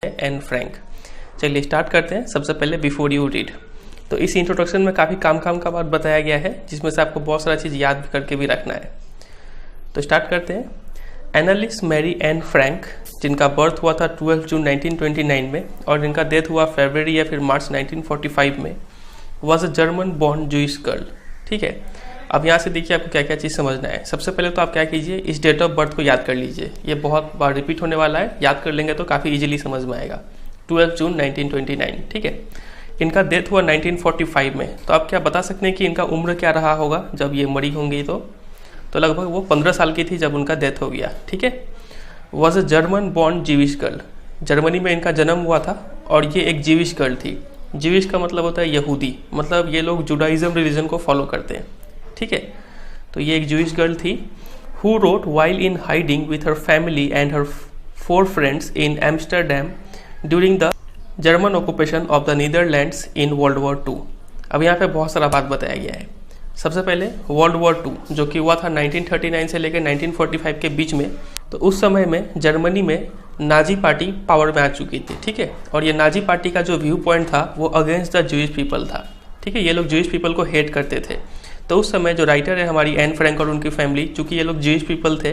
Anne Frank. चलिए start करते हैं। सबसे पहले बिफोर यू रीड, तो इस इंट्रोडक्शन में काफ़ी काम का बात बताया गया है, जिसमें से आपको बहुत सारा चीज़ याद करके भी रखना है। तो स्टार्ट करते हैं। एनालिस मैरी एन फ्रैंक, जिनका बर्थ हुआ था 12 जून 1929 में और जिनका डेथ हुआ फरवरी या फिर मार्च 1945 में, was a German born Jewish girl. ठीक है, अब यहाँ से देखिए आपको क्या क्या चीज़ समझना है। सबसे पहले तो आप क्या कीजिए, इस डेट ऑफ बर्थ को याद कर लीजिए। ये बहुत बार रिपीट होने वाला है, याद कर लेंगे तो काफ़ी इजीली समझ में आएगा। 12 जून 1929। ठीक है, इनका डेथ हुआ 1945 में। तो आप क्या बता सकते हैं कि इनका उम्र क्या रहा होगा जब ये मरी होंगी? तो लगभग वो 15 साल की थी जब उनका डेथ हो गया। ठीक है, was a German born जीविश girl. Germany में इनका जन्म हुआ था और ये एक जीविश गर्ल थी। जीविश का मतलब होता है यहूदी, मतलब ये लोग जुडाइज्म रिलीजन को फॉलो करते हैं। ठीक है, तो ये एक जूइश गर्ल थी। Who wrote while in hiding with her family and her 4 friends in Amsterdam during the German occupation of the Netherlands in world war 2। अब यहाँ पे बहुत सारा बात बताया गया है। सबसे पहले वर्ल्ड वॉर 2 जो कि हुआ था 1939 से लेकर 1945 के बीच में। तो उस समय में जर्मनी में नाजी पार्टी पावर में आ चुकी थी। ठीक है, और ये नाजी पार्टी का जो व्यू पॉइंट था वो अगेंस्ट द जूइश पीपल था। ठीक है, ये लोग जूइश पीपल को हेट करते थे। तो उस समय जो राइटर है हमारी एन फ्रैंक और उनकी फैमिली, चूंकि ये लोग जूइश पीपल थे,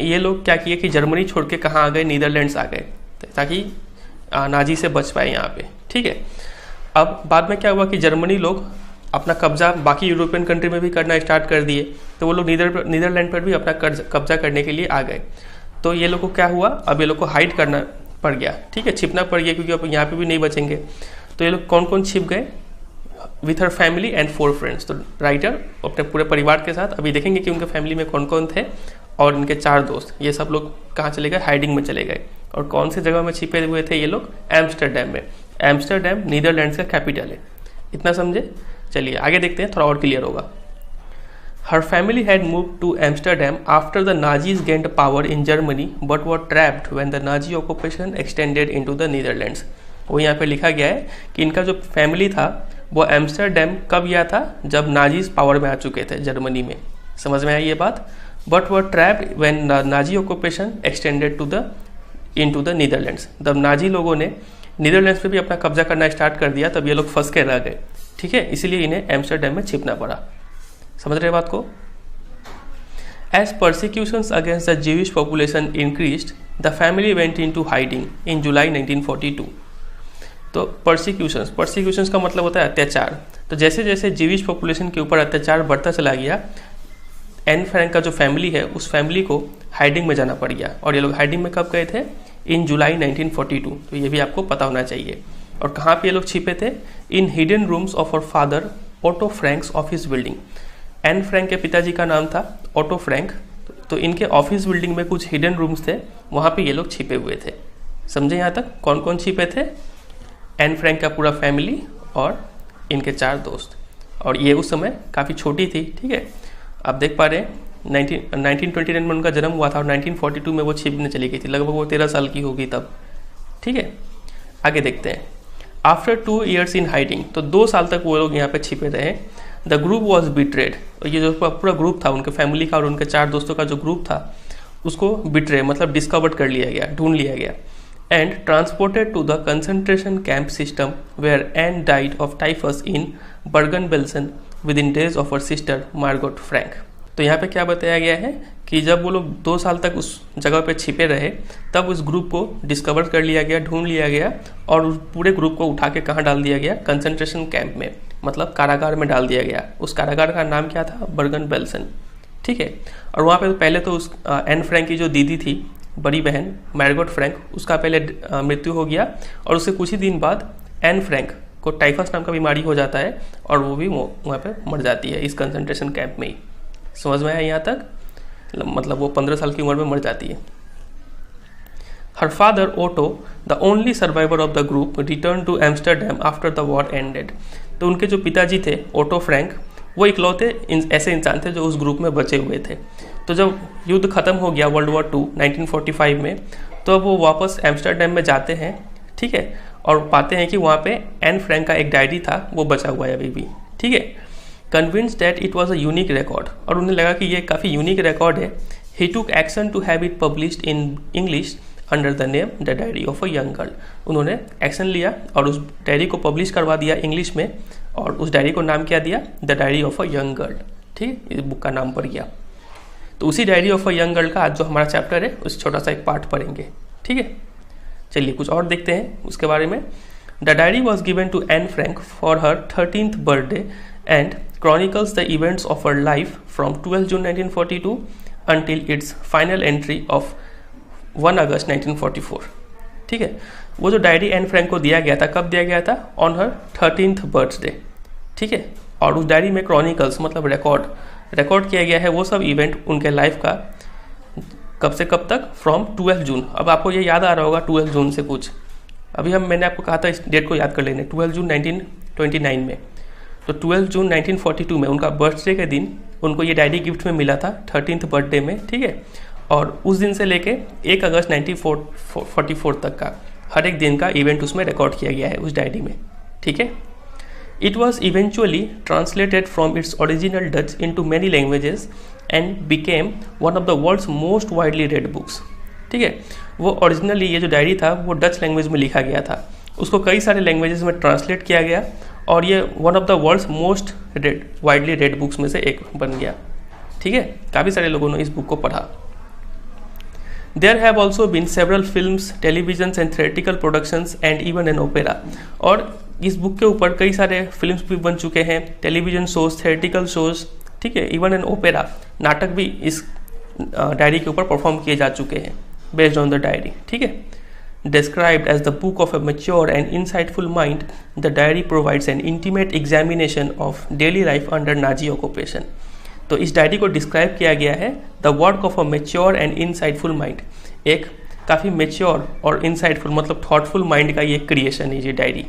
ये लोग क्या किए कि जर्मनी छोड़ के कहाँ आ गए, नीदरलैंड्स आ गए, ताकि नाजी से बच पाए यहाँ पे। ठीक है, अब बाद में क्या हुआ कि जर्मनी लोग अपना कब्जा बाकी यूरोपियन कंट्री में भी करना स्टार्ट कर दिए। तो वो लोग नीदरलैंड पर भी अपना कब्जा करने के लिए आ गए। तो ये लोग को क्या हुआ, अब ये लोग को हाइड करना पड़ गया। ठीक है, छिपना पड़ गया, क्योंकि अब यहाँ पे भी नहीं बचेंगे। तो ये लोग कौन कौन छिप गए? With her family and 4 friends. तो राइटर अपने पूरे परिवार के साथ, अभी देखेंगे कि उनके फैमिली में कौन कौन थे, और इनके 4 दोस्त, ये सब लोग कहाँ चले गए? हाइडिंग में चले गए। और कौन सी जगह में छिपे हुए थे ये लोग? एम्स्टरडैम में। एम्स्टरडैम नीदरलैंड्स का कैपिटल है। इतना समझे? चलिए आगे देखते हैं, थोड़ा और क्लियर होगा। Her family had moved to Amsterdam after the Nazis gained power in Germany but were trapped when the Nazi occupation extended into the Netherlands. वो यहाँ पे लिखा गया है कि इनका जो फैमिली था वो एम्स्टरडैम कब गया था? जब नाजीज पावर में आ चुके थे जर्मनी में। समझ में आई ये बात? But were trapped when the Nazi occupation extended into the Netherlands. जब नाजी लोगों ने नीदरलैंड्स पे भी अपना कब्जा करना स्टार्ट कर दिया, तब ये लोग फंस के रह गए। ठीक है, इसीलिए इन्हें एम्स्टरडैम में छिपना पड़ा। समझ रहे बात को? As persecutions against the Jewish population increased, the family went into hiding in July 1942। तो परसिक्यूशंस का मतलब होता है अत्याचार। तो जैसे जैसे ज्यूइश पॉपुलेशन के ऊपर अत्याचार बढ़ता चला गया, एन फ्रैंक का जो फैमिली है उस फैमिली को हाइडिंग में जाना पड़ गया। और ये लोग हाइडिंग में कब गए थे? इन जुलाई 1942। तो ये भी आपको पता होना चाहिए। और कहाँ पे ये लोग छिपे थे? In hidden rooms of our father Otto Frank's office building. Anne Frank के पिताजी का नाम था ऑटो फ्रैंक। तो इनके ऑफिस बिल्डिंग में कुछ हिडन रूम्स थे, वहाँ पे ये लोग छिपे हुए थे। समझे यहाँ तक? कौन कौन छिपे थे? एन फ्रैंक का पूरा फैमिली और इनके 4 दोस्त। और ये उस समय काफ़ी छोटी थी। ठीक है, आप देख पा रहे हैं 1929 में उनका जन्म हुआ था और 1942 में वो छिपने चली गई थी। लगभग वो 13 साल की होगी तब। ठीक है, आगे देखते हैं। आफ्टर 2 years इन हाइडिंग, तो 2 साल तक वो लोग यहाँ पे छिपे रहे। The group was betrayed. और ये जो पूरा ग्रुप था उनके फैमिली का और उनके 4 दोस्तों का जो ग्रुप था, उसको बिट्रे मतलब डिस्कवर्ड कर लिया गया, ढूंढ लिया गया। And transported to the concentration camp system where Anne died of typhus in Bergen Belsen with in days of her sister Margot Frank. तो यहाँ पे क्या बताया गया है कि जब वो लोग 2 साल तक उस जगह पे छिपे रहे, तब उस ग्रुप को डिस्कवर कर लिया गया, ढूंढ लिया गया, और उस पूरे ग्रुप को उठा के कहाँ डाल दिया गया? कंसंट्रेशन कैंप में, मतलब कारागार में डाल दिया गया। उस कारागार का नाम क्या था? बर्गन-बेल्सन। ठीक है, और वहाँ पे पहले तो उस एन फ्रैंक की जो दीदी थी, बड़ी बहन मार्गोट फ्रैंक, उसका पहले मृत्यु हो गया। और उससे कुछ ही दिन बाद एन फ्रैंक को टाइफस नाम का बीमारी हो जाता है और वो भी वहाँ पे मर जाती है इस कंसंट्रेशन कैंप में ही। समझ में आया यहाँ तक? मतलब वो 15 साल की उम्र में मर जाती है। Her father Otto, the only survivor of the group, return to Amsterdam after the war ended. तो उनके जो पिताजी थे ओटो फ्रैंक, वो इकलौते ऐसे इंसान थे जो उस ग्रुप में बचे हुए थे। तो जब युद्ध खत्म हो गया वर्ल्ड वॉर 2 1945 में, तो अब वो वापस एम्स्टरडैम में जाते हैं। ठीक है, और पाते हैं कि वहाँ पे एन फ्रैंक का एक डायरी था, वो बचा हुआ है अभी भी। ठीक है, convinced that it was a unique record, और उन्हें लगा कि ये काफ़ी यूनिक रिकॉर्ड है। He took action to have it published in English under the name the diary of a young girl. उन्होंने एक्शन लिया और उस डायरी को पब्लिश करवा दिया इंग्लिश में, और उस डायरी को नाम क्या दिया, the diary of a young girl. ठीक, इस बुक का नाम पड़ गया। तो उसी diary of a young girl का आज जो हमारा चैप्टर है उस छोटा सा एक पार्ट पढ़ेंगे। ठीक है, चलिए कुछ और देखते हैं उसके बारे में। The diary was given to Anne Frank for her 13th birthday and chronicles the events of her life from 12 June 1942 until its final entry of 1 August 1944। ठीक है, वो जो डायरी एन फ्रैंक को दिया गया था, कब दिया गया था, ऑन हर 13th बर्थडे। ठीक है, और उस डायरी में क्रॉनिकल्स मतलब रिकॉर्ड किया गया है वो सब इवेंट उनके लाइफ का, कब से कब तक, फ्रॉम 12 जून। अब आपको ये याद आ रहा होगा 12 जून से कुछ, अभी मैंने आपको कहा था इस डेट को याद कर लेने, 12 जून 1929 में। तो 12 जून 1942 में उनका बर्थडे के दिन उनको ये डायरी गिफ्ट में मिला था, 13th बर्थडे में। ठीक है, और उस दिन से लेके 1 अगस्त 1944 तक का हर एक दिन का इवेंट उसमें रिकॉर्ड किया गया है उस डायरी में। ठीक है, it was eventually translated from its original Dutch into many languages and became one of the world's most widely read books. ठीक है, वो ओरिजिनली ये जो डायरी था वो डच लैंग्वेज में लिखा गया था, उसको कई सारे लैंग्वेजेस में ट्रांसलेट किया गया और ये one of the world's most widely read books में से एक बन गया। ठीक है, काफ़ी सारे लोगों ने इस बुक को पढ़ा। There have also been several films, television and theatrical productions and even an opera. और इस बुक के ऊपर कई सारे फिल्म्स भी बन चुके हैं, टेलीविजन शोज, थिएट्रिकल शोज, ठीक है, इवन एन ओपेरा, नाटक भी इस डायरी के ऊपर परफॉर्म किए जा चुके हैं बेस्ड ऑन द डायरी। ठीक है, described as the book of a mature and insightful mind, the diary provides an intimate examination of daily life under Nazi occupation। तो इस डायरी को डिस्क्राइब किया गया है the work of a mature and insightful mind. एक काफ़ी mature और insightful मतलब थॉटफुल माइंड का ये क्रिएशन है ये डायरी।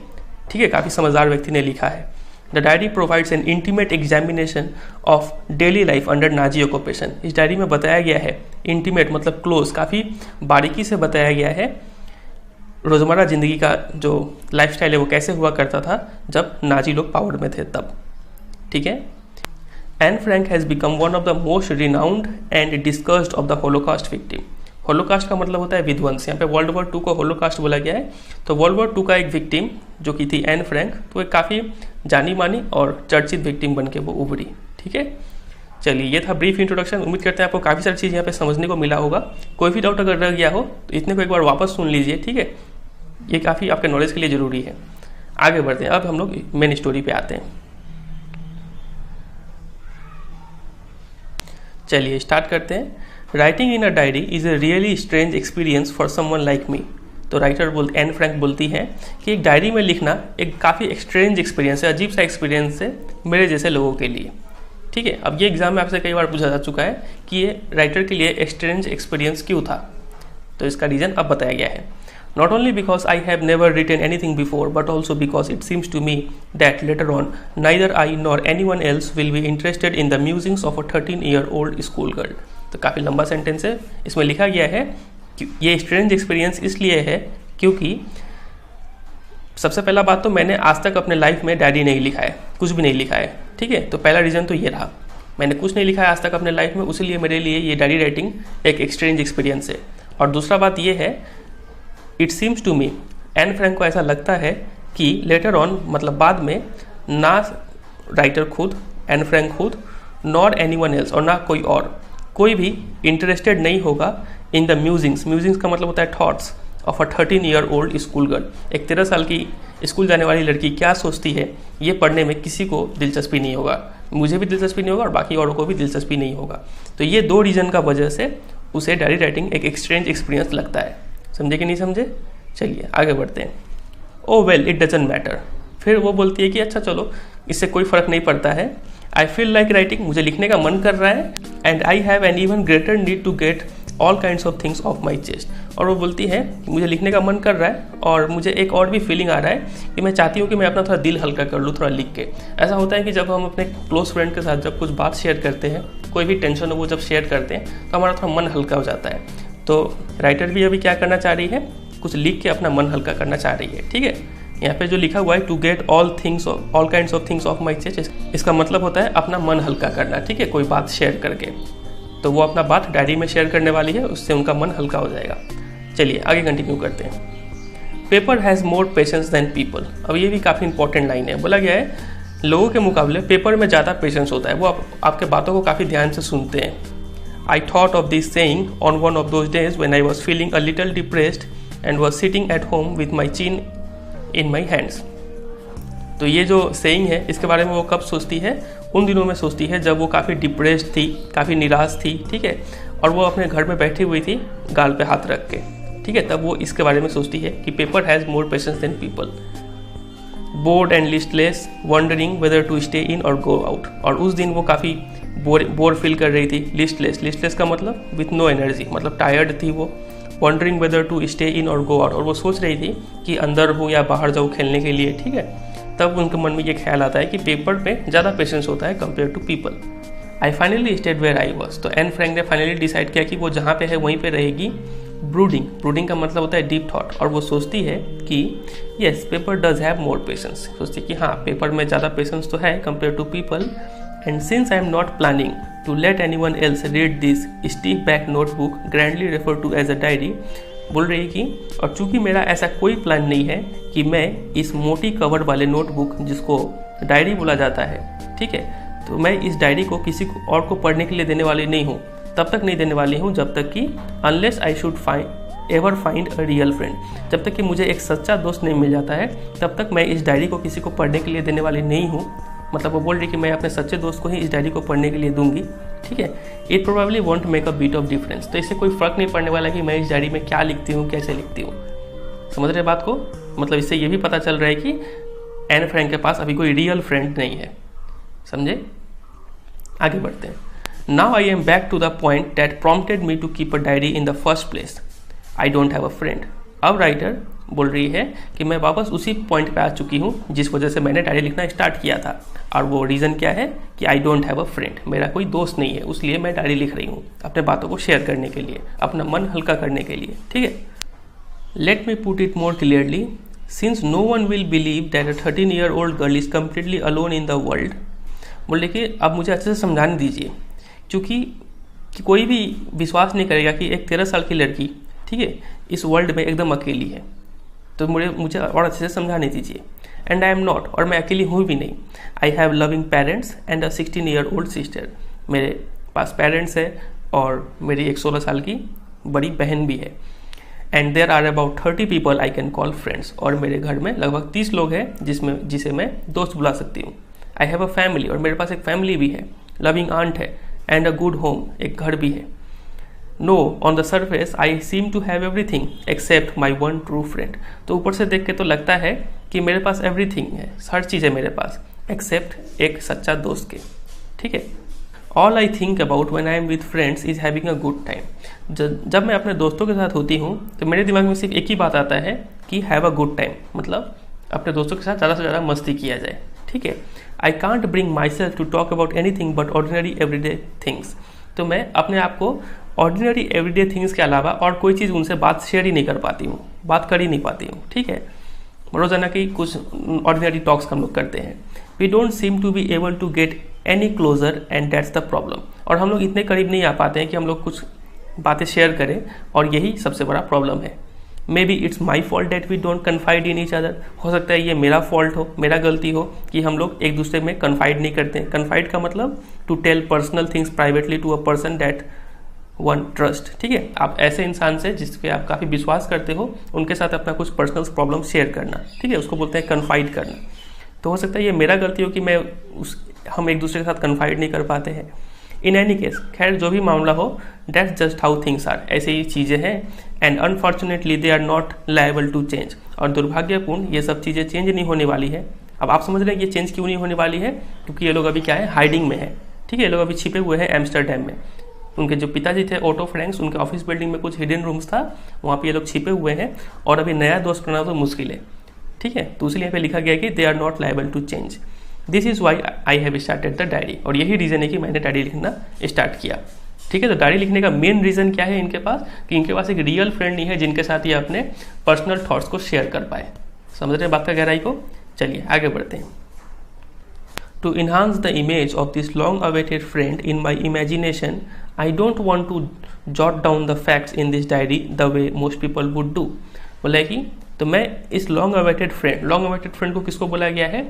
ठीक है, काफ़ी समझदार व्यक्ति ने लिखा है। The diary provides N intimate examination of daily life under Nazi occupation. इस डायरी में बताया गया है, इंटीमेट मतलब क्लोज, काफ़ी बारीकी से बताया गया है रोज़मर्रा ज़िंदगी का जो लाइफस्टाइल है वो कैसे हुआ करता था जब नाजी लोग पावर में थे तब। ठीक है, Anne Frank has become one of the most renowned and discussed of the Holocaust victim. Holocaust का मतलब होता है विध्वंस, यहाँ पे वर्ल्ड वॉर 2 को होलोकास्ट बोला गया है। तो वर्ल्ड वॉर 2 का एक विक्टिम जो कि थी एन फ्रैंक, तो एक काफ़ी जानी मानी और चर्चित विक्टिम बन के वो उभरी। ठीक है, चलिए ये था ब्रीफ इंट्रोडक्शन। उम्मीद करते हैं आपको काफ़ी सारी चीज़ यहाँ पे समझने को मिला होगा। कोई भी डाउट अगर रह गया हो तो इतने को एक बार वापस सुन लीजिए। ठीक है, ये काफ़ी आपके नॉलेज के लिए ज़रूरी है। आगे बढ़ते हैं, अब हम लोग मेन स्टोरी पे आते हैं। चलिए स्टार्ट करते हैं। Writing in a diary is a really strange experience for someone like me. तो राइटर एन फ्रैंक बोलती हैं कि एक डायरी में लिखना एक काफ़ी स्ट्रेंज एक्सपीरियंस है, अजीब सा एक्सपीरियंस है मेरे जैसे लोगों के लिए। ठीक है, अब ये एग्जाम में आपसे कई बार पूछा जा चुका है कि ये राइटर के लिए स्ट्रेंज एक्सपीरियंस क्यों था, तो इसका रीज़न अब बताया गया है। Not only because I have never written anything before, but also because it seems to me that later on, neither I nor anyone else will be interested in the musings of a 13-year-old schoolgirl। तो काफ़ी लंबा sentence है, इसमें लिखा गया है कि ये स्ट्रेंज एक्सपीरियंस इसलिए है क्योंकि सबसे पहला बात तो मैंने आज तक अपने लाइफ में डायरी नहीं लिखा है, कुछ भी नहीं लिखा है। ठीक है, तो पहला रीज़न तो ये रहा, मैंने कुछ नहीं लिखा है आज तक अपने लाइफ में, उसीलिए मेरे लिए ये डायरी राइटिंग एक स्ट्रेंज एक्सपीरियंस है। और दूसरा बात ये है, it seems to me, Anne Frank को ऐसा लगता है कि लेटर ऑन मतलब बाद में ना राइटर खुद, एन फ्रैंक खुद, नॉर एनीवन एल्स और ना कोई भी इंटरेस्टेड नहीं होगा इन द म्यूजिंग्स। म्यूजिंग्स का मतलब होता है thoughts of a 13-year-old school girl. एक 13 साल की स्कूल जाने वाली लड़की क्या सोचती है ये पढ़ने में किसी को दिलचस्पी नहीं होगा, मुझे भी दिलचस्पी नहीं होगा और बाकी औरों को भी दिलचस्पी नहीं होगा। तो ये 2 रीज़न का वजह से उसे डायरी राइटिंग एक एक्सट्रेंज एक्सपीरियंस लगता है। समझे कि नहीं समझे? चलिए आगे बढ़ते हैं। ओ वेल इट डजंट मैटर। फिर वो बोलती है कि अच्छा चलो इससे कोई फ़र्क नहीं पड़ता है। आई फील लाइक राइटिंग, मुझे लिखने का मन कर रहा है। And I have an even greater need to get all kinds of things off my chest. और वो बोलती है कि मुझे लिखने का मन कर रहा है और मुझे एक और भी फीलिंग आ रहा है कि मैं चाहती हूँ कि मैं अपना थोड़ा दिल हल्का कर लूँ थोड़ा लिख के। ऐसा होता है कि जब हम अपने क्लोज फ्रेंड के साथ जब कुछ बात शेयर करते हैं, कोई भी टेंशन हो वो जब शेयर करते हैं तो हमारा थोड़ा मन हल्का हो जाता है। तो राइटर भी अभी क्या करना चाह रही है, कुछ लिख के अपना मन हल्का करना चाह रही है। ठीक है, यहाँ पे जो लिखा हुआ है to get all kinds of things off my chest, इसका मतलब होता है अपना मन हल्का करना। ठीक है, कोई बात शेयर करके, तो वो अपना बात डायरी में शेयर करने वाली है, उससे उनका मन हल्का हो जाएगा। चलिए आगे कंटिन्यू करते हैं। Paper has more patience than people. अब ये भी काफ़ी इंपॉर्टेंट लाइन है। बोला गया है लोगों के मुकाबले पेपर में ज़्यादा पेशेंस होता है, वो आपके बातों को काफ़ी ध्यान से सुनते हैं। I thought of this saying on one of those days when I was feeling a little depressed and was sitting at home with my chin in my hands. तो ये जो सेइंग है इसके बारे में वो कब सोचती है? उन दिनों में सोचती है जब वो काफ़ी डिप्रेस्ड थी, काफ़ी निराश थी, ठीक है, और वो अपने घर में बैठी हुई थी गाल पे हाथ रख के, ठीक है, तब वो इसके बारे में सोचती है कि paper has more patience than people. Bored and listless wondering whether to stay in or go out. और उस दिन वो काफ़ी बोर फील कर रही थी। लिस्टलेस का मतलब विथ नो एनर्जी, मतलब टायर्ड थी वो। Wondering whether to stay in or go out, और वो सोच रही थी कि अंदर हूँ या बाहर जाऊँ खेलने के लिए, ठीक है। तब उनके मन में ये ख्याल आता है कि पेपर पे ज़्यादा पेशेंस होता है compare to people. I finally stayed where I was. तो एन फ्रैंक ने फाइनली डिसाइड किया कि वो जहाँ पे है वहीं पे रहेगी। ब्रूडिंग का मतलब होता है डीप थॉट, और वो सोचती है कि yes paper does have more patience. सोचती है कि हाँ पेपर में ज़्यादा पेशेंस तो है compare to people. And since I am not planning to let anyone else read this stiff back notebook grandly refer to as a diary. बोल रही है कि और चूंकि मेरा ऐसा कोई प्लान नहीं है कि मैं इस मोटी कवर वाले नोटबुक जिसको डायरी बोला जाता है, ठीक है, तो मैं इस डायरी को किसी और को पढ़ने के लिए देने वाली नहीं हूँ। तब तक नहीं देने वाली हूँ जब तक कि unless I should ever find a real friend, जब तक कि मुझे एक सच्चा दोस्त नहीं मिल जाता है तब तक मैं इस डायरी को किसी को पढ़ने के लिए देने वाली नहीं हूँ। मतलब वो बोल रही कि मैं अपने सच्चे दोस्त को ही इस डायरी को पढ़ने के लिए दूंगी, ठीक है। It probably want make a bit of difference. तो इससे कोई फर्क नहीं पड़ने वाला कि मैं इस डायरी में क्या लिखती हूँ, कैसे लिखती हूँ। समझ रहे बात को? मतलब इससे ये भी पता चल रहा है कि एन फ्रैंक के पास अभी कोई रियल फ्रेंड नहीं है। समझे? आगे बढ़ते हैं। Now I am back to the point that prompted me to keep a diary in the first place. I don't have a friend. अब राइटर बोल रही है कि मैं वापस उसी पॉइंट पे आ चुकी हूँ जिस वजह से मैंने डायरी लिखना स्टार्ट किया था, और वो रीज़न क्या है कि I don't have a friend, मेरा कोई दोस्त नहीं है, उसलिए मैं डायरी लिख रही हूँ अपने बातों को शेयर करने के लिए, अपना मन हल्का करने के लिए, ठीक है। Let me put it more clearly, since no one will believe that a 13-year-old girl is completely alone in the world. बोले कि अब मुझे अच्छे से समझाने दीजिए, क्योंकि कोई भी विश्वास नहीं करेगा कि एक 13 साल की लड़की, ठीक है, इस वर्ल्ड में एकदम अकेली है। तो मुझे और अच्छे से समझाने दीजिए। एंड आई एम नॉट, और मैं अकेली हूँ भी नहीं। I have loving parents and a 16-year-old sister. मेरे पास पेरेंट्स है और मेरी एक 16 साल की बड़ी बहन भी है। And there are about 30 people I can call friends. और मेरे घर में लगभग 30 लोग हैं जिसे मैं दोस्त बुला सकती हूँ। आई हैव अ फैमिली, और मेरे पास एक फैमिली भी है। लविंग आंट है एंड अ गुड होम, एक घर भी है। No on the surface I seem to have everything except my one true friend. तो ऊपर से देख के तो लगता है कि मेरे पास एवरीथिंग है, हर चीज़ है मेरे पास, एक्सेप्ट एक सच्चा दोस्त के, ठीक है। All I think about when I am with friends is having a good time. जब मैं अपने दोस्तों के साथ होती हूँ तो मेरे दिमाग में सिर्फ एक ही बात आता है कि हैव अ गुड टाइम, मतलब अपने दोस्तों के साथ ज़्यादा से ज़्यादा मस्ती किया जाए, ठीक है। I can't bring myself to talk about anything but ordinary everyday things. तो मैं अपने आप को ऑर्डिनरी एवरीडे थिंग्स के अलावा और कोई चीज़ उनसे बात शेयर ही नहीं कर पाती हूँ, बात कर ही नहीं पाती हूँ, ठीक है। रोजाना की कुछ ऑर्डिनरी टॉक्स हम लोग करते हैं। We don't seem to be able to get any closer and that's the problem. और हम लोग इतने करीब नहीं आ पाते हैं कि हम लोग कुछ बातें शेयर करें, और यही सबसे बड़ा प्रॉब्लम है। Maybe it's my fault that we don't confide in each other. हो सकता है ये मेरा फॉल्ट हो, मेरा गलती हो कि हम लोग एक दूसरे में कन्फाइड नहीं करते। कन्फाइड का मतलब to tell personal things privately to a person that one trust, ठीक है। आप ऐसे इंसान से जिस पे आप काफ़ी विश्वास करते हो उनके साथ अपना कुछ पर्सनल प्रॉब्लम शेयर करना, ठीक है, उसको बोलते हैं कन्फाइड करना। तो हो सकता है ये मेरा गलती हो कि हम एक दूसरे के साथ कन्फाइड नहीं कर पाते हैं। इन एनी केस, खैर जो भी मामला हो, that's just how things are, ऐसे ही चीज़ें हैं। And unfortunately they are not liable to change. और दुर्भाग्यपूर्ण ये सब चीज़ें चेंज नहीं होने वाली है। अब आप समझ रहे हैं ये चेंज क्यों नहीं होने वाली है? क्योंकि ये लोग अभी क्या है, हाइडिंग में है, ठीक है। ये लोग अभी छिपे हुए हैं एम्स्टर्डम में। उनके जो पिताजी थे ओटो फ्रैंक्स, उनके ऑफिस बिल्डिंग में कुछ हिडन रूम्स था, वहाँ पे ये लोग छिपे हुए हैं, और अभी नया दोस्त बनाना तो मुश्किल है, ठीक है। तो इसलिए यहाँ पे लिखा गया कि they are not liable to change. This is why I have started the diary. और यही रीज़न है कि मैंने डायरी लिखना स्टार्ट किया, ठीक है। तो डायरी लिखने का मेन रीज़न क्या है इनके पास, कि इनके पास एक रियल फ्रेंड नहीं है जिनके साथ ये अपने पर्सनल थॉट्स को शेयर कर पाए। समझ रहे हैं बात का गहराई को? चलिए आगे बढ़ते हैं। To enhance the image of this long-awaited friend in my imagination, I don't want to jot down the facts in this diary the way most people would do. बोला है कि तो मैं इस लॉन्ग अवेटेड फ्रेंड को किसको बोला गया है,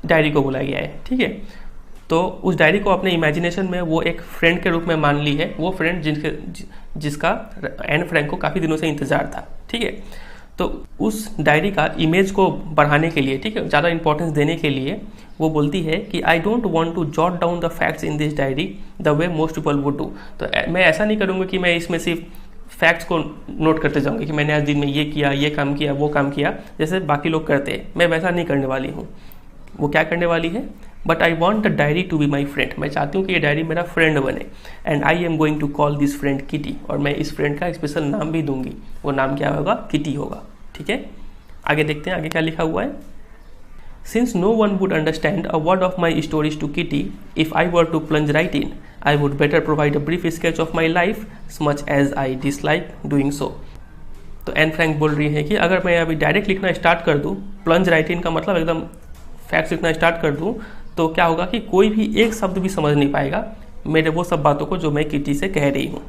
डायरी को बोला गया है, ठीक है। तो उस डायरी को अपने इमेजिनेशन में वो एक फ्रेंड के रूप में मान ली है, वो फ्रेंड जिसका एन फ्रैंक को काफ़ी दिनों से इंतजार था, ठीक है। तो उस डायरी का इमेज को बढ़ाने के लिए, ठीक है, ज़्यादा इंपॉर्टेंस देने के लिए वो बोलती है कि I don't want to jot down the facts in this diary the way most people would do. तो मैं ऐसा नहीं करूँगा कि मैं इसमें सिर्फ फैक्ट्स को नोट करते जाऊँगी कि मैंने आज दिन में ये किया, ये काम किया, वो काम किया, जैसे बाकी लोग करते हैं। मैं वैसा नहीं करने वाली हूँ। वो क्या करने वाली है, but I want the diary to be my friend. मैं चाहती हूँ कि ये डायरी मेरा फ्रेंड बने। And I am going to call this friend Kitty. और मैं इस फ्रेंड का स्पेशल नाम भी दूंगी। वो नाम क्या होगा, किटी होगा, ठीक है। आगे देखते हैं आगे क्या लिखा हुआ है। Since no one would understand a word of my stories to Kitty if I were to plunge right in, I would better provide a brief sketch of my life much as I dislike doing so. तो Anne Frank बोल रही है कि अगर मैं अभी direct लिखना start कर दूँ, प्लंज राइट इन का मतलब एकदम फैक्ट्स लिखना स्टार्ट कर दूँ, तो क्या होगा कि कोई भी एक शब्द भी समझ नहीं पाएगा मेरे वो सब बातों को जो मैं किटी से कह रही हूँ।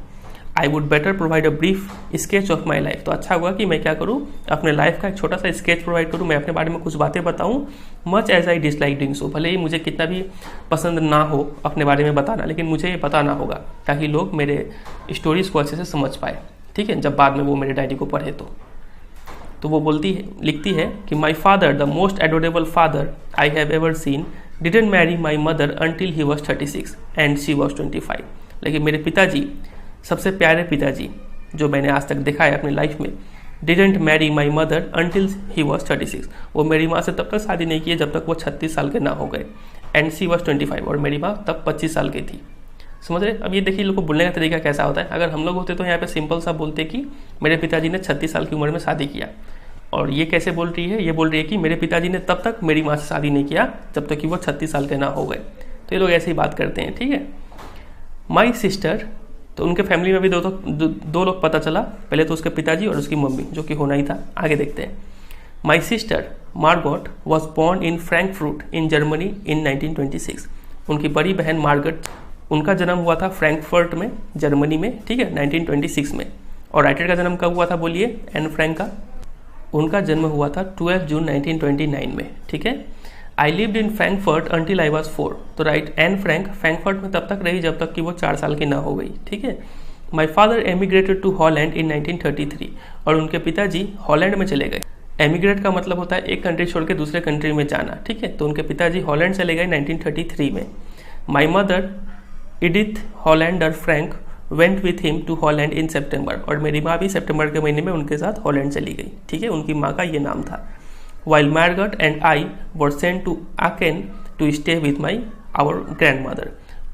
आई would better provide a brief sketch of my life. तो अच्छा होगा कि मैं क्या करूँ, अपने लाइफ का एक छोटा सा स्केच प्रोवाइड करूँ, मैं अपने बारे में कुछ बातें बताऊँ। Much as I dislike doing so, भले ही मुझे कितना भी पसंद ना हो अपने बारे में बताना, लेकिन मुझे ये बताना होगा ताकि लोग मेरे स्टोरीज को अच्छे से समझ पाए, ठीक है, जब बाद में वो मेरे डायरी को पढ़े। तो वो लिखती है कि my father the most adorable father I have ever seen didn't marry my mother until he was 36 and she was 25। लेकिन मेरे पिताजी, सबसे प्यारे पिताजी जो मैंने आज तक देखा है अपनी लाइफ में, didn't marry my mother until he was 36। वो मेरी माँ से तब तक शादी नहीं की जब तक वो 36 साल के ना हो गए। एंड शी वॉज 25, और मेरी माँ तब 25 साल की थी। समझ रहे? अब ये देखिए लोग को बोलने का तरीका कैसा होता है। अगर हम लोग होते तो यहाँ पे सिंपल सा बोलते कि मेरे पिताजी ने 36 साल की उम्र में शादी किया। और ये कैसे बोल रही है, ये बोल रही है कि मेरे पिताजी ने तब तक मेरी माँ से शादी नहीं किया जब तक कि वो 36 साल के ना हो गए। तो ये लोग ऐसे ही बात करते हैं, ठीक है। माई सिस्टर, तो उनके फैमिली में भी दो लोग पता चला, पहले तो उसके पिताजी और उसकी मम्मी, जो कि होना ही था। आगे देखते हैं। My sister Margot was born in Frankfurt in Germany in 1926। उनकी बड़ी बहन मार्गट, उनका जन्म हुआ था फ्रैंकफर्ट में, जर्मनी में, ठीक है, 1926 में। और राइटर का जन्म कब हुआ था बोलिए, एन फ्रैंक का? उनका जन्म हुआ था 12 जून 1929 में, ठीक है। I lived in Frankfurt until I was 4। तो राइट, एन फ्रैंक फ्रैंकफर्ट में तब तक रही जब तक कि वो 4 साल की ना हो गई, ठीक है। माई फादर एमिग्रेटेड टू हॉलैंड इन 1933। और उनके पिताजी हॉलैंड में चले गए। एमिग्रेट का मतलब होता है एक कंट्री छोड़ के दूसरे कंट्री में जाना, ठीक है। तो उनके पिताजी हॉलैंड चले गए 1933 में। My mother Edith Hollander Frank went with him to Holland in September. और मेरी माँ भी सितंबर के महीने में उनके साथ हॉलैंड चली गई, ठीक है। उनकी माँ का ये नाम था। While Margot and I were sent to Aachen to stay with my our grandmother.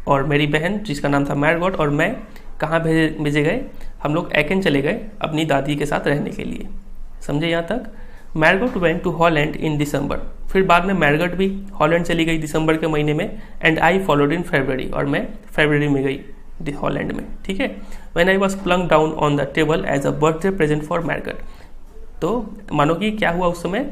और मेरी बहन जिसका नाम था मार्गट और मैं कहाँ भेजे गए, हम लोग एकेन चले गए अपनी दादी के साथ रहने के लिए। समझे यहाँ तक? मार्गट वेंट टू हॉलैंड इन दिसंबर। फिर बाद में मार्गट भी हॉलैंड चली गई दिसंबर के महीने में। एंड आई फॉलोड इन फरवरी, और मैं फरवरी में गई हॉलैंड में, ठीक है। When I was plunked down on the table as a birthday present for Margot. तो मानो कि क्या हुआ उस समय,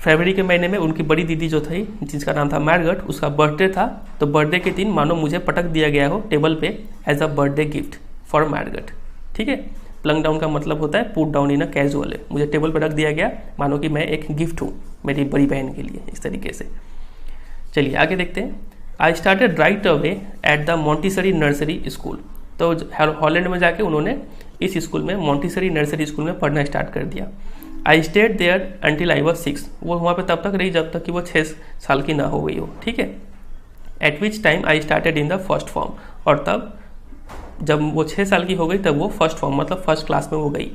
फरवरी के महीने में उनकी बड़ी दीदी जो थी जिसका नाम था मार्गट, उसका बर्थडे था। तो बर्थडे के दिन मानो मुझे पटक दिया गया हो टेबल पे as a birthday gift for Margot, ठीक है। प्लंग डाउन का मतलब होता है put down in a casual है। मुझे टेबल पर रख दिया गया मानो कि मैं एक गिफ्ट हूँ मेरी बड़ी बहन के लिए, इस तरीके से। चलिए आगे देखते हैं। I started right away at the Montessori nursery school. तो हॉलैंड में जाके उन्होंने इस स्कूल में, मॉन्टेसरी नर्सरी स्कूल में पढ़ना स्टार्ट कर दिया। I stayed there until I was 6। वो वहाँ पे तब तक रही जब तक कि वो 6 साल की ना हो गई हो, ठीक है। Eight which time I started in the first form. और तब जब वो 6 साल की हो गई तब वो फर्स्ट फॉर्म मतलब फर्स्ट क्लास में वो गई।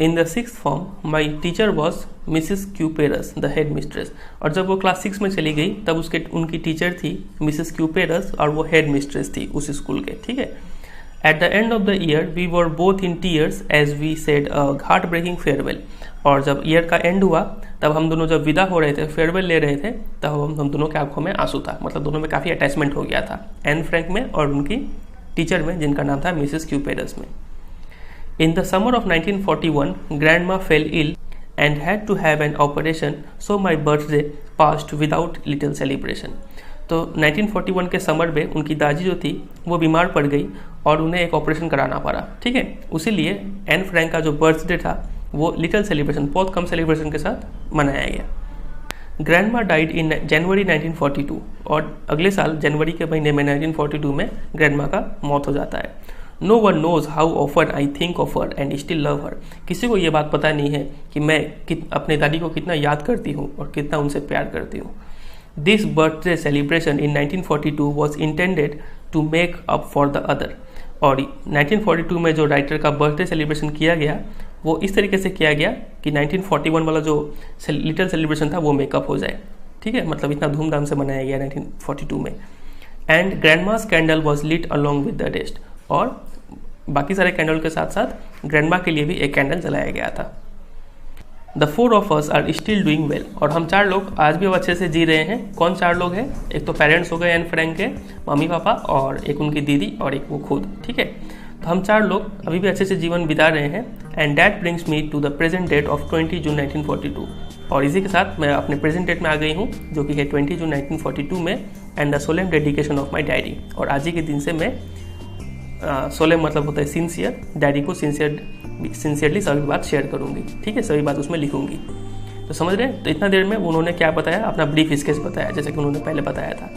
In the 6th form my teacher was Mrs Kuperus the headmistress. और जब वो क्लास 6 में चली गई तब उनकी टीचर थी मिसिस क्यूपेरस, और वो हेड मिस्ट्रेस थी उस स्कूल के, ठीक है। At the end of the year we were both in tears as we said a heart breaking farewell. और जब ईयर का एंड हुआ तब हम दोनों जब विदा हो रहे थे, फेयरवेल ले रहे थे, तब हम दोनों के आंखों में आंसू था। मतलब दोनों में काफ़ी अटैचमेंट हो गया था, एन फ्रैंक में और उनकी टीचर में जिनका नाम था मिसिस क्यूपेरस में। In the summer of 1941, Grandma fell ill and had to have an operation, so my birthday passed without little celebration. तो 1941 के समर में उनकी दादी जो थी वो बीमार पड़ गई और उन्हें एक ऑपरेशन कराना पड़ा, ठीक है। उसीलिए एन फ्रैंक का जो बर्थडे था वो लिटिल सेलिब्रेशन, बहुत कम सेलिब्रेशन के साथ मनाया गया। ग्रैंडमा डाइड इन जनवरी 1942 और अगले साल जनवरी के महीने में 1942 में ग्रैंडमा का मौत हो जाता है। No one knows how often I think of her and still love her. किसी को ये बात पता नहीं है कि मैं अपने दादी को कितना याद करती हूँ और कितना उनसे प्यार करती हूँ। This birthday celebration in 1942 was intended to make up for the other. और 1942 में जो राइटर का बर्थडे सेलिब्रेशन किया गया वो इस तरीके से किया गया कि 1941 वाला जो लिटिल सेलिब्रेशन था वो मेकअप हो जाए, ठीक है। मतलब इतना धूमधाम से मनाया गया 1942 में। And grandma's candle was lit along with the rest. और बाकी सारे कैंडल के साथ साथ ग्रैंडमा के लिए भी एक कैंडल जलाया गया था। The 4 of us are still doing well. और हम 4 लोग आज भी अच्छे से जी रहे हैं। कौन 4 लोग हैं? एक तो पेरेंट्स हो गए एन फ्रैंक के, मम्मी पापा, और एक उनकी दीदी, और एक वो खुद, ठीक है। तो हम 4 लोग अभी भी अच्छे से जीवन बिता रहे हैं। And that brings me to the present date of 20 June 1942। और इसी के साथ मैं अपने प्रेजेंट डेट में आ गई हूँ जो कि है 20 जून 1942 में, and the solemn dedication of my diary. और आज ही के दिन से मैं सोलेम मतलब होता है सिंसियर, डायरी को सिंसियरली सभी बात शेयर करूंगी, ठीक है, सभी बात उसमें लिखूंगी। तो समझ रहे हैं? तो इतना देर में उन्होंने क्या बताया, अपना ब्रीफ स्केच बताया जैसे कि उन्होंने पहले बताया था।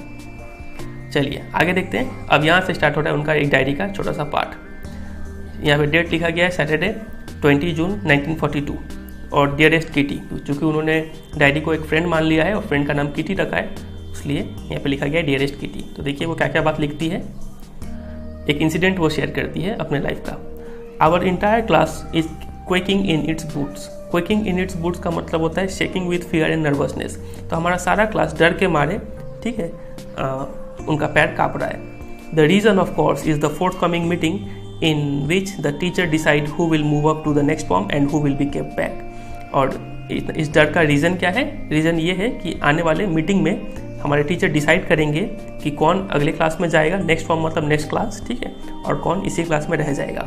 चलिए आगे देखते हैं। अब यहाँ से स्टार्ट होता है उनका एक डायरी का छोटा सा पार्ट। यहाँ पे डेट लिखा गया है सैटरडे 20 जून 1942 और डियरेस्ट किटी, चूँकि उन्होंने डायरी को एक फ्रेंड मान लिया है और फ्रेंड का नाम किटी रखा है, इसलिए यहाँ पे लिखा गया है डियरेस्ट किटी। तो देखिए वो क्या क्या बात लिखती है। एक इंसिडेंट वो शेयर करती है अपने लाइफ का। Our entire class is quaking in its boots. Quaking in its boots का मतलब होता है shaking with fear and nervousness. तो हमारा सारा क्लास डर के मारे, ठीक है, उनका पैर काँप रहा है। The reason of course is the forthcoming meeting in which the teacher decide who will move up to the next form and who will be kept back. और इस डर का रीज़न क्या है? रीज़न ये है कि आने वाले मीटिंग में हमारे टीचर डिसाइड करेंगे कि कौन अगले क्लास में जाएगा, नेक्स्ट फॉर्म मतलब नेक्स्ट क्लास, ठीक है, और कौन इसी क्लास में रह जाएगा।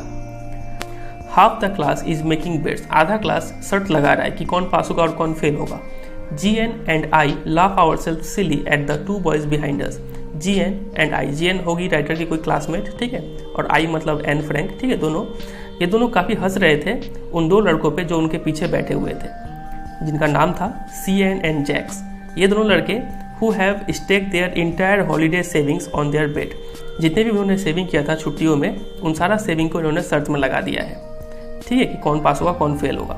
Half the class is making bets. आधा क्लास शर्त लगा रहा है कि कौन पास होगा और कौन फेल होगा। GN and I laugh ourselves silly at the 2 boys behind us. GN and I, GN होगी राइटर की कोई क्लासमेट, ठीक है, और आई मतलब एन फ्रैंक, ठीक है। ये दोनों काफ़ी हंस रहे थे उन 2 लड़कों पे जो उनके पीछे बैठे हुए थे, जिनका नाम था CN एंड जैक्स। ये दोनों लड़के who have staked their entire holiday savings on their bed। जितने भी उन्होंने सेविंग किया था छुट्टियों में, उन सारा सेविंग को इन्होंने शर्त में लगा दिया है, ठीक है, कि कौन पास होगा कौन फेल होगा।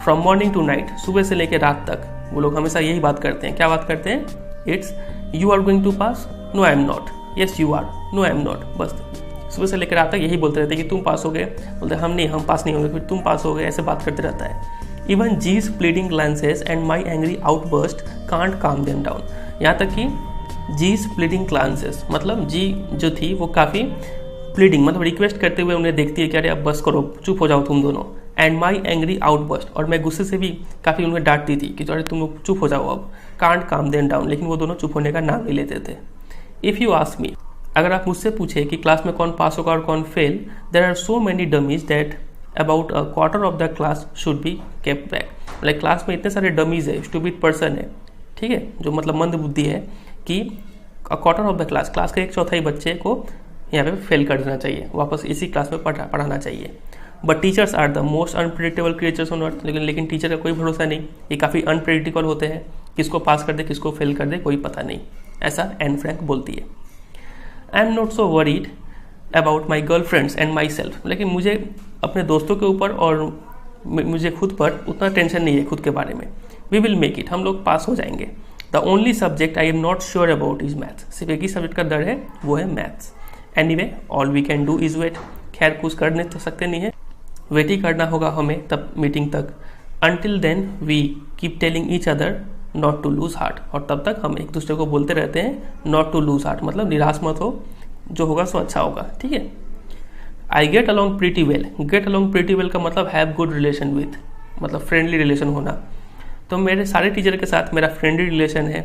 फ्रॉम मॉर्निंग टू नाइट, सुबह से लेकर रात तक वो लोग हमेशा यही बात करते हैं। क्या बात करते हैं? It's you are going to pass, no I am not, yes you are, no I am not. बस सुबह से लेकर रात तक यही बोलते रहते हैं कि तुम पास हो गए, बोलते हम नहीं, हम पास नहीं होंगे, फिर तुम पास हो गए, ऐसे बात करते रहता है। Even these pleading glances and my angry outburst can't calm them down. यहाँ तक कि जीज प्लीडिंग ग्लांसेस मतलब जी जो थी वो काफ़ी प्लीडिंग मतलब रिक्वेस्ट करते हुए उन्हें देखती है कि अरे अब बस करो, चुप हो जाओ तुम दोनों। एंड माई एंग्री आउटबर्स्ट, और मैं गुस्से से भी काफ़ी उन्हें डांटती थी कि अरे तुम लोग चुप हो जाओ अब, कांट काम देम डाउन, लेकिन वो दोनों चुप होने का नाम नहीं लेते थे। इफ़ यू आस्क मी, अगर आप मुझसे पूछे कि क्लास में कौन पास होगा और कौन fail, there are so many dummies that about a quarter of the class should be kept back. Like class में इतने सारे डमीज है, स्टूपिड पर्सन है, ठीक है, जो मतलब मंद बुद्धि है, कि क्वार्टर ऑफ द क्लास का 1/4 बच्चे को यहाँ पे फेल कर देना चाहिए, वापस इसी क्लास में पढ़ाना चाहिए। But teachers are the most unpredictable creatures on earth. लेकिन टीचर का कोई भरोसा नहीं, ये काफ़ी अनप्रेडिक्टेबल होते हैं, किसको पास कर दे किसको फेल कर दे कोई पता नहीं, ऐसा एन फ्रैंक बोलती है। आई am not so worried about my girl friends and my self. लेकिन मुझे अपने दोस्तों के ऊपर और मुझे खुद पर उतना टेंशन नहीं है खुद के बारे में। वी विल मेक इट, हम लोग पास हो जाएंगे। The only subject I am not sure about is maths. सिर्फ एक ही सब्जेक्ट का डर है, वो है maths. Anyway all we can do is wait. खैर कुछ कर नहीं तो सकते नहीं है, वेट ही करना होगा हमें तब मीटिंग तक। Until then we keep telling each other not to lose heart. और तब तक हम एक दूसरे को बोलते रहते हैं नॉट टू लूज हार्ट, मतलब निराश मत हो, जो होगा सो अच्छा होगा, ठीक है। I get along pretty well. Get along pretty well का मतलब हैव गुड रिलेशन विथ, मतलब फ्रेंडली रिलेशन होना। तो मेरे सारे टीचर के साथ मेरा फ्रेंडली रिलेशन है।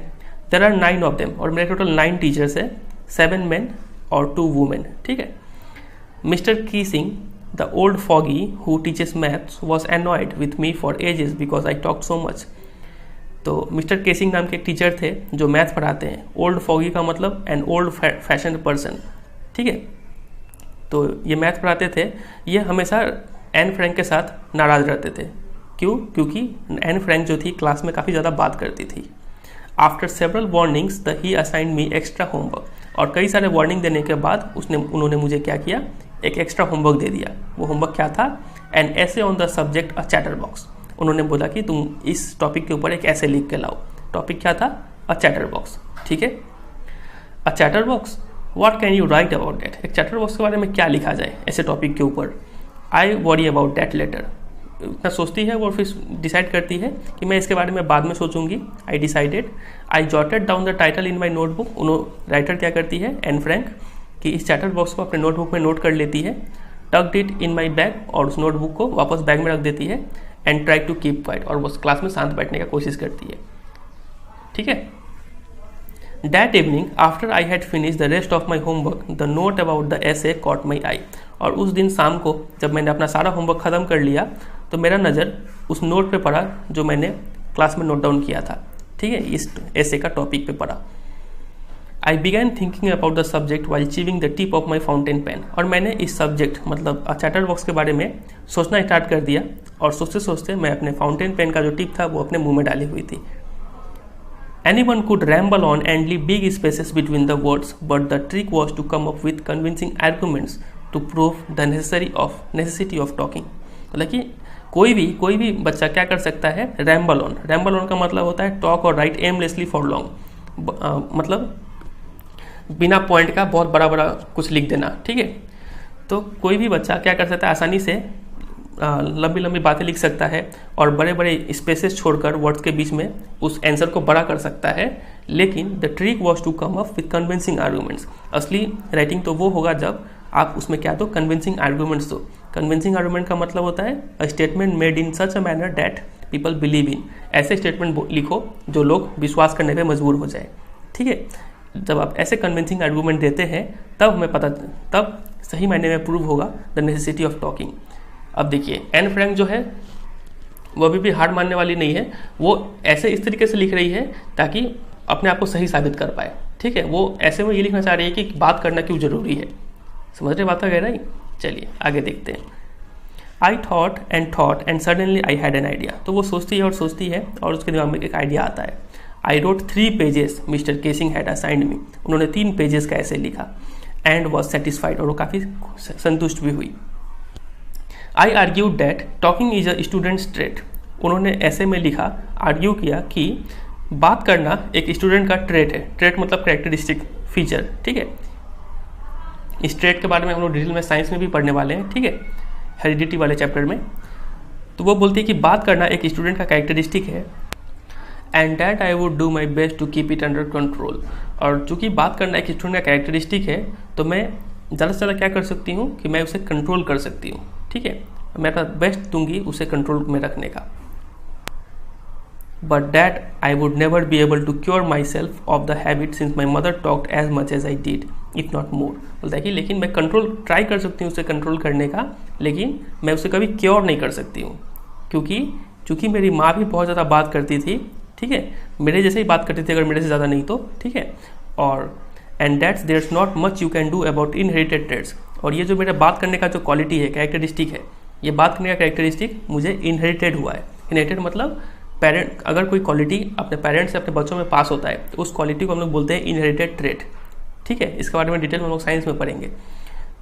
देयर आर 9 ऑफ देम, और मेरे टोटल 9 टीचर्स है, 7 मेन और 2 वुमेन, ठीक है। Mr Keesing the old fogey who teaches maths was annoyed with me for ages because I talk so much. तो मिस्टर केसिंग नाम के टीचर थे जो मैथ पढ़ाते हैं। ओल्ड फॉगी का मतलब एन ओल्ड फैशन पर्सन, ठीक है। तो ये मैथ पढ़ाते थे, ये हमेशा एन फ्रैंक के साथ नाराज़ रहते थे। क्यों? क्योंकि एन फ्रैंक जो थी क्लास में काफ़ी ज़्यादा बात करती थी। After several warnings the he assigned me extra homework, और कई सारे वार्निंग देने के बाद उन्होंने मुझे क्या किया, एक एक्स्ट्रा होमवर्क दे दिया। वो होमवर्क क्या था? एन ऐसे on the subject a chatter box. उन्होंने बोला कि तुम इस टॉपिक के ऊपर एक ऐसे लिख के लाओ। टॉपिक क्या था? अ चैटर बॉक्स, ठीक है। A chatterbox, what can you write about that? एक चैटर बॉक्स के बारे में क्या लिखा जाए ऐसे टॉपिक के ऊपर? I worry about that letter. इतना सोचती है वो, फिर डिसाइड करती है कि मैं इसके बारे में बाद में सोचूंगी। I decided, I jotted down the title in my notebook. Writer क्या करती है, एन फ्रैंक, कि इस चैटर बॉक्स को अपने नोटबुक में नोट कर लेती है। Tucked it in my bag, और उस नोटबुक को वापस बैग में रख देती है। And try to keep quiet, और बस क्लास में शांत बैठने की कोशिश करती है, ठीक है। That evening after I had finish the rest of my homework the note about the essay caught my eye. और उस दिन शाम को जब मैंने अपना सारा होमवर्क ख़त्म कर लिया तो मेरा नज़र उस नोट पे पड़ा जो मैंने क्लास में नोट डाउन किया था, ठीक है। इस एसे का टॉपिक पे पड़ा। I began thinking about the subject while chewing the tip of my fountain pen. और मैंने इस सब्जेक्ट मतलब चैटर बॉक्स के बारे में सोचना स्टार्ट कर दिया, और सोचते सोचते मैं अपने फाउंटेन पेन का जो टिप था वो अपने मुंह में डाली हुई थी। Anyone could ramble on and leave big spaces between the words, but the trick was to come up with convincing arguments to prove the necessity of talking. मतलब कि कोई भी बच्चा क्या कर सकता है, रैम्बल ऑन का मतलब होता है टॉक और राइट एमलेसली फॉर लॉन्ग, मतलब बिना पॉइंट का बहुत बड़ा कुछ लिख देना, ठीक है। तो कोई भी बच्चा क्या कर सकता है, आसानी से लंबी बातें लिख सकता है और बड़े स्पेसेस छोड़कर वर्ड्स के बीच में उस आंसर को बड़ा कर सकता है। लेकिन the trick was to come up with convincing arguments. असली राइटिंग तो वो होगा जब आप उसमें क्या दो, कन्विंसिंग आर्गूमेंट्स दो। कन्विंसिंग आर्गूमेंट का मतलब होता है a statement made in such a manner that people believe in. ऐसे स्टेटमेंट लिखो जो लोग विश्वास करने पर मजबूर हो जाए, ठीक है। जब आप ऐसे कन्विंसिंग आर्गूमेंट देते हैं तब सही मायने में प्रूव होगा द नेसेसिटी ऑफ टॉकिंग। अब देखिए एन फ्रैंक जो है वो अभी भी हार मानने वाली नहीं है। वो ऐसे इस तरीके से लिख रही है ताकि अपने आप को सही साबित कर पाए, ठीक है। वो ऐसे में ये लिखना चाह रही है कि बात करना क्यों जरूरी है। समझ रहे बात का गहराई? चलिए आगे देखते हैं। I thought and suddenly I had an idea. तो वो सोचती है और उसके दिमाग में एक आइडिया आता है। I wrote 3 pages Mr Keesing had assigned me. उन्होंने 3 पेजेस का ऐसे लिखा। एंड वॉज सेटिस्फाइड, और वो काफ़ी संतुष्ट भी हुई। I argued that talking is a student's trait. उन्होंने ऐसे में लिखा, आर्ग्यू किया कि बात करना एक स्टूडेंट का ट्रेट है। ट्रेट मतलब कैरेक्टरिस्टिक फीचर, ठीक है। इस ट्रेट के बारे में हम लोग डिटेल में साइंस में भी पढ़ने वाले हैं, ठीक है, हेरिडिटी वाले चैप्टर में। तो वो बोलती है कि बात करना एक स्टूडेंट का कैरेक्टरिस्टिक है, and that I would do my best to keep it under control. और चूंकि बात करना एक स्टूडेंट का कैरेक्टरिस्टिक है तो मैं ज़्यादा से ज़्यादा क्या कर सकती हूँ कि मैं उसे कंट्रोल कर सकती हूँ, ठीक है। मैं अपना बेस्ट दूंगी उसे कंट्रोल में रखने का। But that I would never be able to cure myself of the habit since my mother talked as much as I did if not more. बोलता है कि लेकिन मैं कंट्रोल ट्राई कर सकती हूँ उसे कंट्रोल करने का, लेकिन मैं उसे कभी क्योर नहीं कर सकती हूँ, क्योंकि चूंकि मेरी माँ भी बहुत ज़्यादा बात करती थी, ठीक है, मेरे जैसे ही बात करती थी, अगर मेरे से ज़्यादा नहीं तो, ठीक है। और and that's there is not much you can do about inherited traits. और ये जो मेरा बात करने का जो क्वालिटी है, कैरेक्टरिस्टिक है, ये बात करने का कैरेक्टरिस्टिक मुझे इनहेरिटेड हुआ है। इनहेरिटेड मतलब पेरेंट, अगर कोई क्वालिटी अपने पेरेंट्स से अपने बच्चों में पास होता है तो उस क्वालिटी को हम लोग बोलते हैं इनहेरिटेड ट्रेट, ठीक है। इसके बारे में डिटेल में हम लोग साइंस में पढ़ेंगे।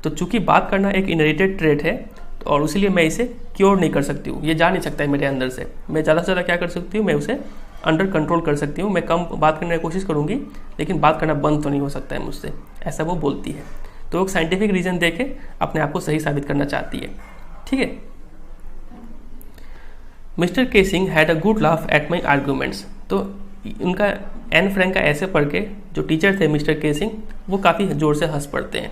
तो चूंकि बात करना एक इनहेरिटेड ट्रेट है और इसीलिए मैं इसे क्योर नहीं कर सकती हूँ, ये जा नहीं सकता है मेरे अंदर से। मैं ज़्यादा से ज़्यादा क्या कर सकती हूँ, मैं उसे अंडर कंट्रोल कर सकती हूँ। मैं कम बात करने की कोशिश करूँगी लेकिन बात करना बंद तो नहीं हो सकता है मुझसे, ऐसा वो बोलती है। तो वो साइंटिफिक रीजन देके अपने आप को सही साबित करना चाहती है, ठीक है। Mister Keesing had a good laugh at my arguments. तो उनका एन फ्रैंक का ऐसे पढ़ के जो टीचर थे मिस्टर केसिंग, वो काफ़ी जोर से हंस पड़ते हैं।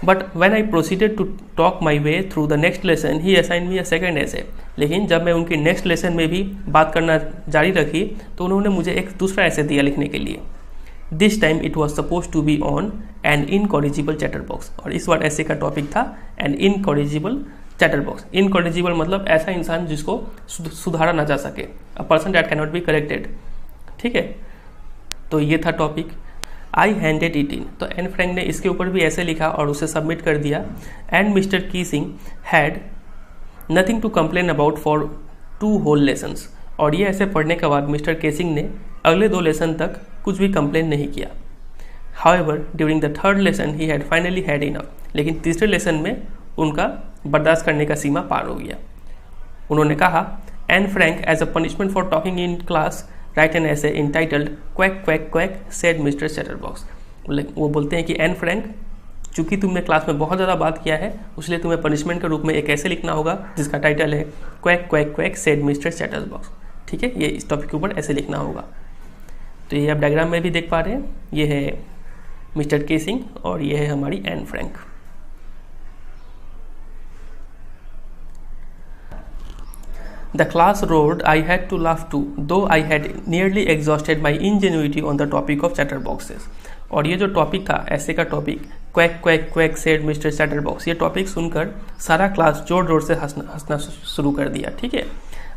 But when I proceeded to talk my way through the next lesson he assigned me a second essay. लेकिन जब मैं उनकी नेक्स्ट लेसन में भी बात करना जारी रखी तो उन्होंने मुझे एक दूसरा ऐसे दिया लिखने के लिए। This time it was suppose to be on an incorrigible chatterbox. और इस बार ऐसे का टॉपिक था एन इनकॉरिजिबल चैटरबॉक्स। इनकॉरिजिबल मतलब ऐसा इंसान जिसको सुधारा ना जा सके, a person that can not be corrected. ठीक है, तो ये था topic. I handed it in, तो एन फ्रैंक ने इसके ऊपर भी ऐसे लिखा और उसे सबमिट कर दिया। And Mr Keesing had nothing to complain about for 2 whole lessons, और ये ऐसे पढ़ने के बाद मिस्टर केसिंग ने अगले 2 लेसन तक कुछ भी कंप्लेन नहीं किया। However during the 3rd lesson he had finally had enough, लेकिन तीसरे लेसन में उनका बर्दाश्त करने का सीमा पार हो गया। उन्होंने कहा, Anne Frank as a punishment for talking in class write an essay entitled quack quack quack said Mister Chatterbox. वो बोलते हैं कि एन फ्रैंक, चूंकि तुमने क्लास में बहुत ज़्यादा बात किया है, इसलिए तुम्हें पनिशमेंट के रूप में एक ऐसे लिखना होगा जिसका टाइटल है quack quack quack said Mister chatterbox. ठीक है, ये इस टॉपिक के ऊपर ऐसे लिखना होगा। तो ये आप डायग्राम में भी देख पा रहे हैं, ये है मिस्टर केसिंग और ये है हमारी Anne Frank. The class roared. I had to laugh too, though I had nearly exhausted my ingenuity on the topic of chatterboxes. और ये जो टॉपिक था, ऐसे का topic, quack quack quack said Mister chatterbox, ये टॉपिक सुनकर सारा class जोर जोर से हंसना शुरू कर दिया। ठीक है,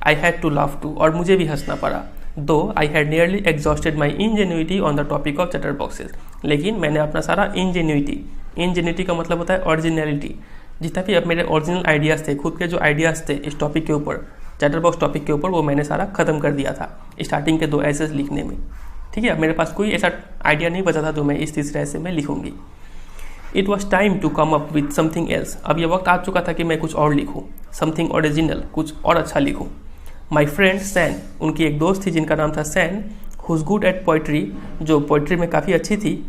I had to laugh too, और मुझे भी हंसना पड़ा। Though I had nearly exhausted my ingenuity on the topic of chatterboxes, लेकिन मैंने अपना सारा इंजेन्यूटी का मतलब होता है ओरिजिनलिटी, जितना भी अब मेरे ओरिजिनल आइडियाज़ थे, खुद के जो आइडियाज़ थे इस टॉपिक के ऊपर, चैटरबॉक्स टॉपिक के ऊपर, वो मैंने सारा खत्म कर दिया था स्टार्टिंग के 2 एसेस लिखने में। ठीक है, अब मेरे पास कोई ऐसा आइडिया नहीं बचा था जो मैं इस तीसरे ऐसे में लिखूंगी। It was time to come up with something else, अब ये वक्त आ चुका था कि मैं कुछ और लिखूँ, समथिंग ओरिजिनल, कुछ और अच्छा लिखूँ। माई फ्रेंड सैन, उनकी एक दोस्त थी जिनका नाम था Sanne, who's good at poetry, जो पोइट्री में काफ़ी अच्छी थी,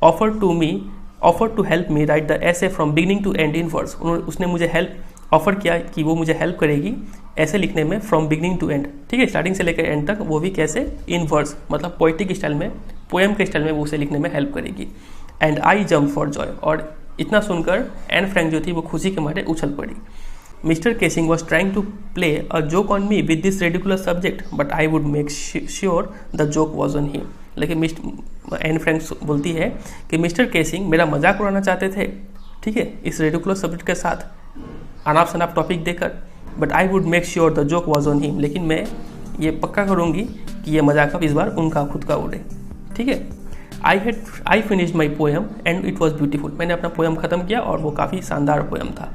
offer to help me write the essay from beginning to end in verse. उसने मुझे हेल्प ऑफर किया कि वो मुझे हेल्प करेगी ऐसे लिखने में फ्रॉम बिगिनिंग टू एंड। ठीक है, स्टार्टिंग से लेकर एंड तक, वो भी कैसे, इन वर्स, मतलब पोइट्री स्टाइल में, पोएम के स्टाइल में वो उसे लिखने में हेल्प करेगी। And I jump for Joy, और इतना सुनकर एन फ्रैंक जो थी वो खुशी के मारे उछल पड़ी। Mister Keesing was trying to play a joke on me with this ridiculous subject, but I would make sure the joke was on him. लेकिन एन फ्रैंक बोलती है कि मिस्टर केसिंग मेरा मजाक उड़ाना चाहते थे, ठीक है, इस रेडिकुलर सब्जेक्ट के साथ अनाप शनाप टॉपिक देकर, but I would make sure the joke was on him, लेकिन मैं ये पक्का करूँगी कि ये मजाक अब इस बार उनका खुद का उड़े। ठीक है, I finished my poem and it was beautiful, मैंने अपना पोएम ख़त्म किया और वो काफ़ी शानदार पोएम था।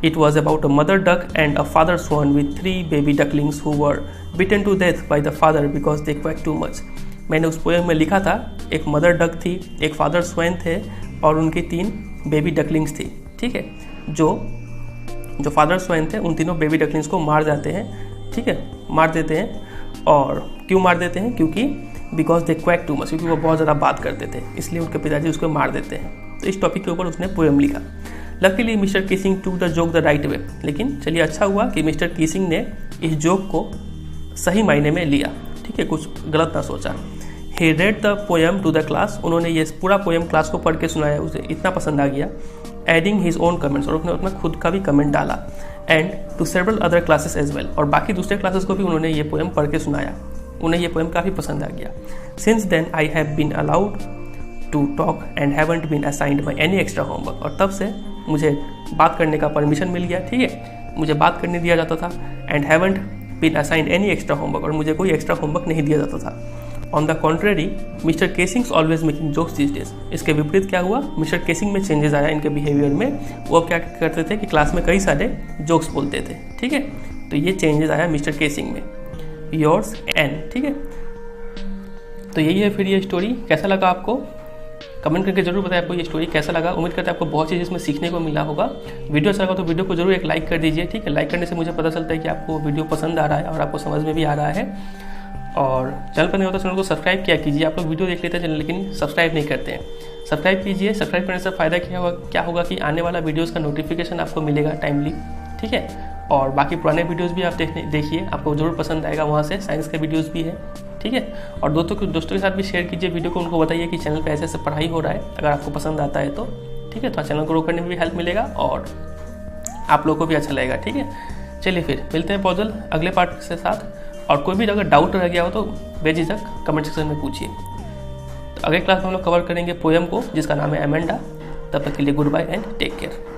It was about a mother duck and a father swan with 3 baby ducklings who were beaten to death by the father because they quacked too much. मैंने उस पोएम में लिखा था, एक मदर डक थी, एक फादर स्वैन थे और उनकी 3 बेबी डकलिंग्स थी। ठीक है, जो फादर स्वैन थे उन तीनों बेबी डकलिंग्स को मार जाते हैं। ठीक है, मार देते हैं, और क्यों मार देते हैं, क्योंकि because they quack too much, क्योंकि वो बहुत ज़्यादा बात करते थे, इसलिए उनके पिताजी उसको मार देते हैं। तो इस टॉपिक के ऊपर उसने पोएम लिखा। Luckily Mister Keesing took the joke the right way, लेकिन चलिए अच्छा हुआ कि मिस्टर कीसिंग ने इस जोक को सही मायने में लिया। ठीक है, कुछ गलत ना सोचा। He read the poem to the class, उन्होंने ये पूरा पोएम क्लास को पढ़ के सुनाया, उसे इतना पसंद आ गया। एडिंग हिज ओन कमेंट्स, और उसने अपना खुद का भी कमेंट डाला। And to several other classes as well, और बाकी दूसरे क्लासेस को भी उन्होंने ये पोएम पढ़ के सुनाया, उन्हें ये पोएम काफ़ी पसंद आ गया। Since then I have been allowed to talk and haven't been assigned by any extra homework, और तब से मुझे बात करने का परमिशन मिल गया। ठीक है, मुझे बात करने दिया जाता था। And haven't been assigned any extra homework, और मुझे कोई एक्स्ट्रा होमवर्क नहीं दिया जाता था। On the contrary mister Keesing's always making jokes this days, इसके विपरीत क्या हुआ, मिस्टर केसिंग में चेंजेस आया इनके बिहेवियर में। वो क्या करते थे कि क्लास में कई सारे जोक्स बोलते थे। ठीक है, तो ये चेंजेस आया मिस्टर केसिंग में। Yours Anne. ठीक है, तो यही है फिर ये स्टोरी। कैसा लगा आपको, कमेंट करके जरूर बताएं आपको ये स्टोरी कैसा लगा। उम्मीद करते हैं आपको बहुत चीज़ इसमें सीखने को मिला होगा। वीडियो अच्छा लगा तो वीडियो को जरूर एक लाइक कर दीजिए। ठीक है, लाइक करने से मुझे पता चलता है कि आपको वीडियो पसंद आ रहा है और आपको समझ में भी आ रहा है। और चैनल पर नहीं होता चैनल को सब्सक्राइब किया कीजिए। आप लोग वीडियो देख लेते हैं लेकिन सब्सक्राइब नहीं करते हैं, सब्सक्राइब कीजिए। सब्सक्राइब करने से फ़ायदा क्या होगा कि आने वाला वीडियोज़ का नोटिफिकेशन आपको मिलेगा टाइमली। ठीक है, और बाकी पुराने वीडियोज़ भी आप देखिए, आपको जरूर पसंद आएगा। वहाँ से साइंस के वीडियोज़ भी है। ठीक है, और दोस्तों के साथ भी शेयर कीजिए वीडियो को, उनको बताइए कि चैनल पे ऐसे ऐसे पढ़ाई हो रहा है, अगर आपको पसंद आता है तो। ठीक है, तो चैनल को ग्रो करने में भी हेल्प मिलेगा और आप लोगों को भी अच्छा लगेगा। ठीक है, चलिए फिर मिलते हैं बहुत जल्द अगले पार्ट के साथ। और कोई भी अगर डाउट रह गया हो तो बेझिझक कमेंट सेक्शन में पूछिए। तो अगले क्लास में हम लोग कवर करेंगे पोएम को जिसका नाम है एमेंडा। तब तक के लिए goodbye and take care.